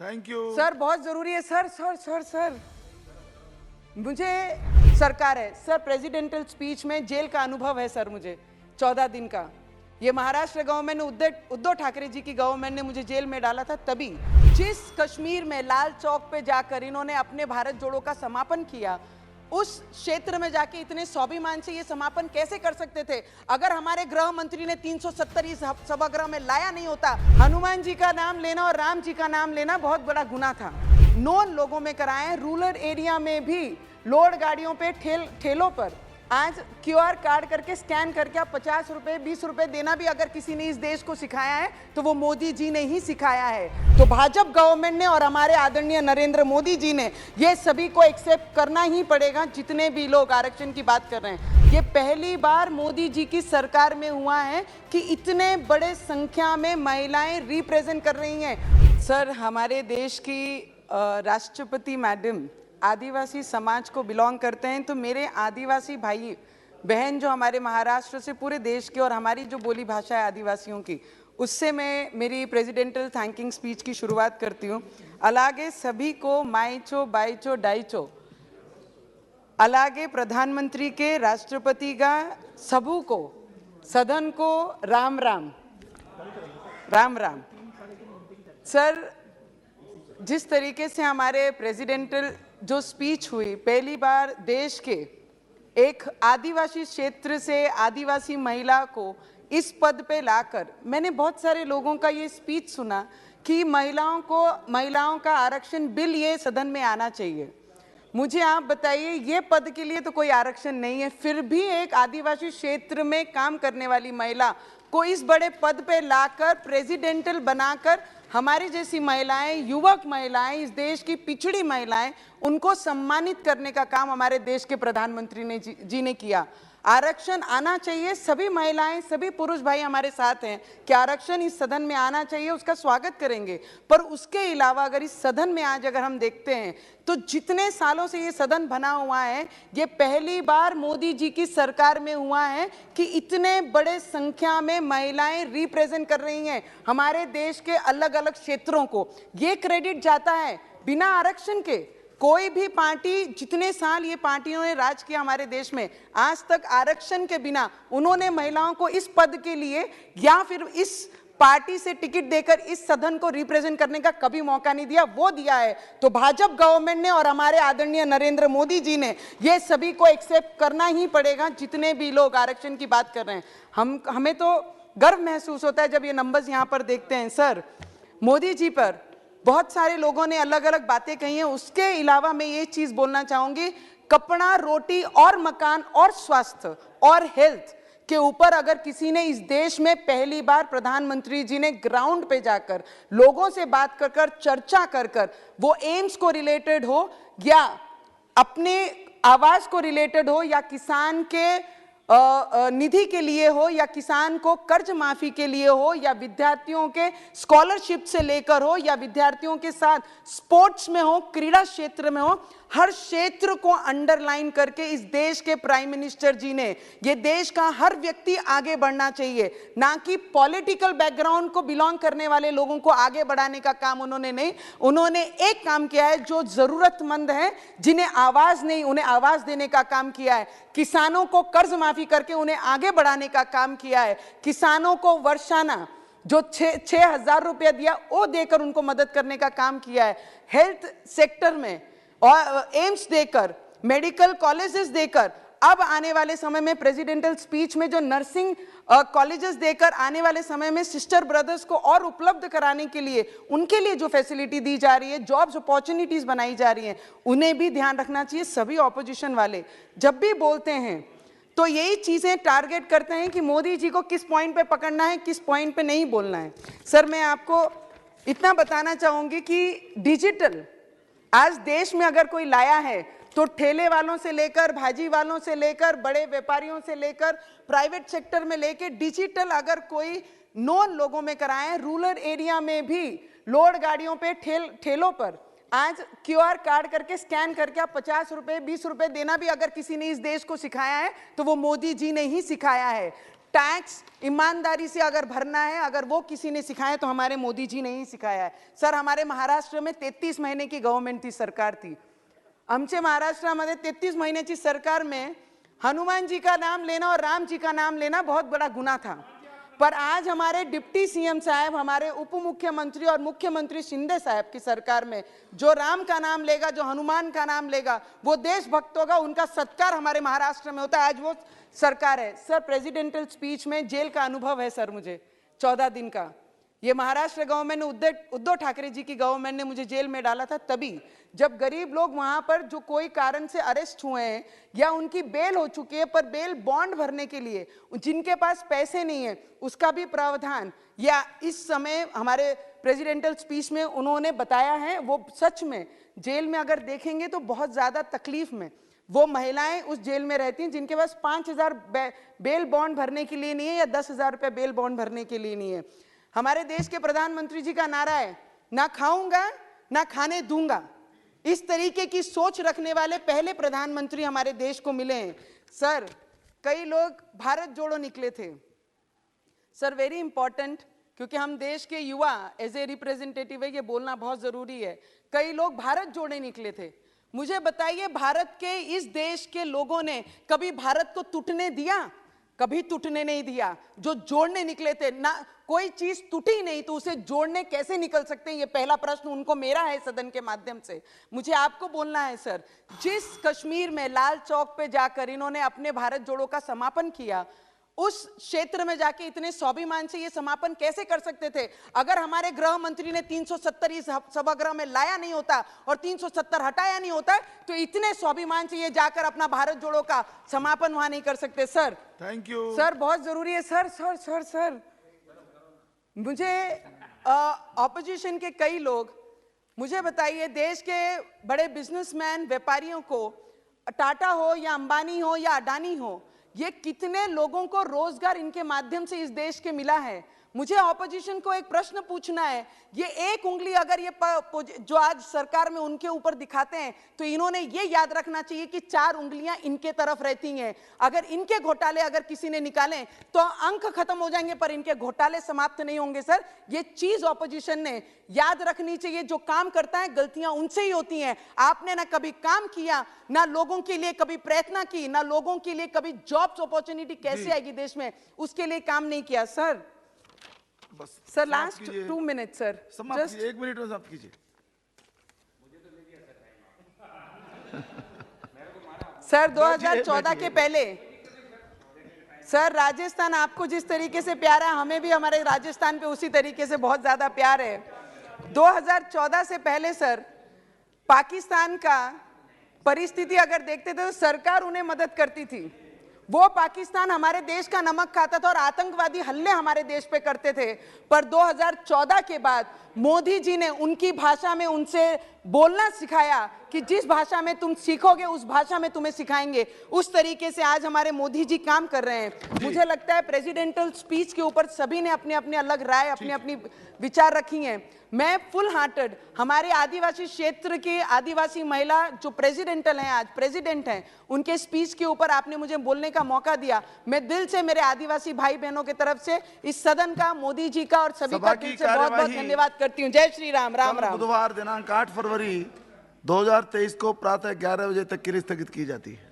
Thank you sir, बहुत जरूरी है सर। सर सर सर मुझे सरकार है सर, प्रेसिडेंटल स्पीच में जेल का अनुभव है सर, मुझे 14 दिन का। ये महाराष्ट्र गवर्नमेंट ने उद्धव ठाकरे जी की गवर्नमेंट ने मुझे जेल में डाला था। तभी जिस कश्मीर में लाल चौक पे जाकर इन्होंने अपने भारत जोड़ो का समापन किया, उस क्षेत्र में जाके इतने स्वाभिमान से ये समापन कैसे कर सकते थे? अगर हमारे गृह मंत्री ने 370 इस सभागृह में लाया नहीं होता, हनुमान जी का नाम लेना और राम जी का नाम लेना बहुत बड़ा गुनाह था। नॉन लोगों में कराएं, रूरल एरिया में भी लोड गाड़ियों पे ठेलों पर आज क्यूआर कार्ड करके स्कैन करके आप 50 रुपए 20 रुपए देना भी अगर किसी ने इस देश को सिखाया है तो वो मोदी जी ने ही सिखाया है। तो भाजपा गवर्नमेंट ने और हमारे आदरणीय नरेंद्र मोदी जी ने ये सभी को एक्सेप्ट करना ही पड़ेगा, जितने भी लोग आरक्षण की बात कर रहे हैं। ये पहली बार मोदी जी की सरकार में हुआ है कि इतने बड़े संख्या में महिलाएं रिप्रेजेंट कर रही हैं। सर, हमारे देश की राष्ट्रपति मैडम आदिवासी समाज को बिलोंग करते हैं, तो मेरे आदिवासी भाई बहन जो हमारे महाराष्ट्र से पूरे देश के और हमारी जो बोली भाषा है आदिवासियों की, उससे मैं मेरी प्रेसिडेंटल थैंकिंग स्पीच की शुरुआत करती हूँ। अलागे सभी को माइचो बाइचो डाइचो, अलागे प्रधानमंत्री के राष्ट्रपति का सबू को सदन को राम राम राम राम। सर, जिस तरीके से हमारे प्रेसिडेंटल जो स्पीच हुई, पहली बार देश के एक आदिवासी क्षेत्र से आदिवासी महिला को इस पद पे लाकर, मैंने बहुत सारे लोगों का ये स्पीच सुना कि महिलाओं का आरक्षण बिल ये सदन में आना चाहिए। मुझे आप बताइए, ये पद के लिए तो कोई आरक्षण नहीं है, फिर भी एक आदिवासी क्षेत्र में काम करने वाली महिला को इस बड़े पद पे लाकर प्रेसिडेंटल बनाकर हमारी जैसी महिलाएं, युवक महिलाएं, इस देश की पिछड़ी महिलाएं, उनको सम्मानित करने का काम हमारे देश के प्रधानमंत्री ने जी ने किया। आरक्षण आना चाहिए, सभी महिलाएं, सभी पुरुष भाई हमारे साथ हैं कि आरक्षण इस सदन में आना चाहिए, उसका स्वागत करेंगे। पर उसके अलावा अगर इस सदन में आज अगर हम देखते हैं तो जितने सालों से ये सदन बना हुआ है, ये पहली बार मोदी जी की सरकार में हुआ है कि इतने बड़े संख्या में महिलाएं रिप्रेजेंट कर रही हैं हमारे देश के अलग अलग क्षेत्रों को। ये क्रेडिट जाता है बिना आरक्षण के। कोई भी पार्टी, जितने साल ये पार्टियों ने राज किया हमारे देश में, आज तक आरक्षण के बिना उन्होंने महिलाओं को इस पद के लिए या फिर इस पार्टी से टिकट देकर इस सदन को रिप्रेजेंट करने का कभी मौका नहीं दिया। वो दिया है तो भाजपा गवर्नमेंट ने और हमारे आदरणीय नरेंद्र मोदी जी ने ये सभी को एक्सेप्ट करना ही पड़ेगा, जितने भी लोग आरक्षण की बात कर रहे हैं। हमें तो गर्व महसूस होता है जब ये नंबर्स यहाँ पर देखते हैं। सर, मोदी जी पर बहुत सारे लोगों ने अलग अलग बातें कही हैं, उसके अलावा मैं ये चीज बोलना चाहूंगी, कपड़ा, रोटी और मकान और स्वास्थ्य और हेल्थ के ऊपर अगर किसी ने इस देश में पहली बार प्रधानमंत्री जी ने ग्राउंड पे जाकर लोगों से बात कर कर चर्चा कर कर, वो एम्स को रिलेटेड हो या अपने आवास को रिलेटेड हो या किसान के निधि के लिए हो या किसान को कर्ज माफी के लिए हो या विद्यार्थियों के स्कॉलरशिप से लेकर हो या विद्यार्थियों के साथ स्पोर्ट्स में हो, क्रीड़ा क्षेत्र में हो, हर क्षेत्र को अंडरलाइन करके इस देश के प्राइम मिनिस्टर जी ने, ये देश का हर व्यक्ति आगे बढ़ना चाहिए, ना कि पॉलिटिकल बैकग्राउंड को बिलोंग करने वाले लोगों को आगे बढ़ाने का काम उन्होंने नहीं। उन्होंने एक काम किया है, जो जरूरतमंद है, जिन्हें आवाज नहीं, उन्हें आवाज देने का काम किया है। किसानों को कर्ज माफी करके उन्हें आगे बढ़ाने का काम किया है। किसानों को वर्षाना जो 6,000 रुपया दिया वो देकर उनको मदद करने का काम किया है। हेल्थ सेक्टर में और एम्स देकर, मेडिकल कॉलेजेस देकर, अब आने वाले समय में प्रेसिडेंटल स्पीच में जो नर्सिंग कॉलेजेस देकर आने वाले समय में सिस्टर ब्रदर्स को और उपलब्ध कराने के लिए, उनके लिए जो फैसिलिटी दी जा रही है, जॉब्स अपॉर्चुनिटीज बनाई जा रही हैं, उन्हें भी ध्यान रखना चाहिए। सभी ऑपोजिशन वाले जब भी बोलते हैं तो यही चीजें टारगेट करते हैं कि मोदी जी को किस पॉइंट पे पकड़ना है, किस पॉइंट पे नहीं बोलना है। सर, मैं आपको इतना बताना चाहूंगी कि डिजिटल आज देश में अगर कोई लाया है तो ठेले वालों से लेकर, भाजी वालों से लेकर, बड़े व्यापारियों से लेकर, प्राइवेट सेक्टर में लेकर डिजिटल अगर कोई नॉन लोगों में कराएं, रूरल एरिया में भी लोड गाड़ियों पे ठेलों पर आज क्यूआर कार्ड करके स्कैन करके आप 50 रुपए 20 रुपए देना भी अगर किसी ने इस देश को सिखाया है तो वो मोदी जी ने ही सिखाया है। टैक्स ईमानदारी से अगर भरना है, अगर वो किसी ने सिखाया तो हमारे मोदी जी ने ही सिखाया है। सर, हमारे महाराष्ट्र में 33 महीने की गवर्नमेंट थी, सरकार थी। आमच्या महाराष्ट्रामध्ये 33 महीन्याची सरकार में हनुमान जी का नाम लेना और राम जी का नाम लेना बहुत बड़ा गुनाह था। पर आज हमारे डिप्टी सीएम साहब, हमारे उप मुख्यमंत्री और मुख्यमंत्री शिंदे साहब की सरकार में जो राम का नाम लेगा, जो हनुमान का नाम लेगा, वो देशभक्त होगा, उनका सत्कार हमारे महाराष्ट्र में होता है। आज वो सरकार है। सर, प्रेसिडेंशियल स्पीच में जेल का अनुभव है सर मुझे, 14 दिन का। ये महाराष्ट्र गवर्नमेंट ने, उद्धव ठाकरे जी की गवर्नमेंट ने मुझे जेल में डाला था तभी, जब गरीब लोग वहां पर जो कोई कारण से अरेस्ट हुए हैं या उनकी बेल हो चुकी है, पर बेल बॉन्ड भरने के लिए जिनके पास पैसे नहीं है उसका भी प्रावधान, या इस समय हमारे प्रेसिडेंशियल स्पीच में उन्होंने बताया है, वो सच में जेल में अगर देखेंगे तो बहुत ज्यादा तकलीफ में वो महिलाएं उस जेल में रहती हैं जिनके पास 5,000 बेल बॉन्ड भरने के लिए नहीं है या 10,000 रुपये बेल बॉन्ड भरने के लिए नहीं है। हमारे देश के प्रधानमंत्री जी का नारा है, ना खाऊंगा ना खाने दूंगा। इस तरीके की सोच रखने वाले पहले प्रधानमंत्री हमारे देश को मिले हैं। सर, कई लोग भारत जोड़ो निकले थे। सर, वेरी इंपॉर्टेंट, क्योंकि हम देश के युवा एज ए रिप्रेजेंटेटिव है, ये बोलना बहुत जरूरी है। कई लोग भारत जोड़े निकले थे। मुझे बताइए, भारत के इस देश के लोगों ने कभी भारत को टूटने दिया? कभी टूटने नहीं दिया। जो जोड़ने निकले थे ना, कोई चीज टूटी नहीं तो उसे जोड़ने कैसे निकल सकते हैं? ये पहला प्रश्न उनको मेरा है सदन के माध्यम से। मुझे आपको बोलना है सर, जिस कश्मीर में लाल चौक पे जाकर इन्होंने अपने भारत जोड़ो का समापन किया, उस क्षेत्र में जाके इतने स्वाभिमान से ये समापन कैसे कर सकते थे? अगर हमारे गृह मंत्री ने 370 इस सभागृह में लाया नहीं होता और 370 हटाया नहीं होता, तो इतने स्वाभिमान से ये जाकर अपना भारत जोड़ो का समापन वहां नहीं कर सकते। सर, थैंक यू सर, बहुत जरूरी है सर। सर सर सर मुझे ऑपोजिशन के कई लोग, मुझे बताइए, देश के बड़े बिजनेसमैन, व्यापारियों को, टाटा हो या अंबानी हो या अडानी हो, ये कितने लोगों को रोजगार इनके माध्यम से इस देश के मिला है? मुझे ऑपोजिशन को एक प्रश्न पूछना है। ये एक उंगली अगर ये जो आज सरकार में उनके ऊपर दिखाते हैं, तो इन्होंने ये याद रखना चाहिए कि 4 उंगलियां इनके तरफ रहती हैं। अगर इनके घोटाले अगर किसी ने निकाले तो अंक खत्म हो जाएंगे, पर इनके घोटाले समाप्त नहीं होंगे। सर, ये चीज ऑपोजिशन ने याद रखनी चाहिए। जो काम करता है, गलतियां उनसे ही होती हैं। आपने ना कभी काम किया, ना लोगों के लिए कभी प्रयत्न की, ना लोगों के लिए कभी जॉब्स अपॉर्चुनिटी कैसे आएगी देश में, उसके लिए काम नहीं किया। Sir, sir, last 2 minute sir, just 1 minute में समाप्त कीजिए। सर, 2014 के पहले सर, राजस्थान आपको जिस तरीके से प्यार है, हमें भी हमारे राजस्थान पे उसी तरीके से बहुत ज्यादा प्यार है। 2014 से पहले सर, पाकिस्तान का परिस्थिति अगर देखते थे तो सरकार उन्हें मदद करती थी। वो पाकिस्तान हमारे देश का नमक खाता था और आतंकवादी हमले हमारे देश पे करते थे। पर 2014 के बाद मोदी जी ने उनकी भाषा में उनसे बोलना सिखाया कि जिस भाषा में तुम सीखोगे उस भाषा में तुम्हें सिखाएंगे। उस तरीके से आज हमारे मोदी जी काम कर रहे हैं। मुझे लगता है प्रेसिडेंशियल स्पीच के ऊपर सभी ने अपने अपने अलग राय, अपनी अपनी विचार रखी हैं। मैं फुल हार्टेड हमारे आदिवासी क्षेत्र की आदिवासी महिला जो प्रेसिडेंटल हैं, आज प्रेसिडेंट हैं, उनके स्पीच के ऊपर आपने मुझे बोलने का मौका दिया। मैं दिल से मेरे आदिवासी भाई बहनों की तरफ से इस सदन का, मोदी जी का और सभी का दिल से बहुत बहुत धन्यवाद करती हूँ। जय श्री राम। राम राम। बुधवार दिनांक 8 फरवरी 2023 को प्रातः 11 बजे तक के लिए स्थगित की जाती है।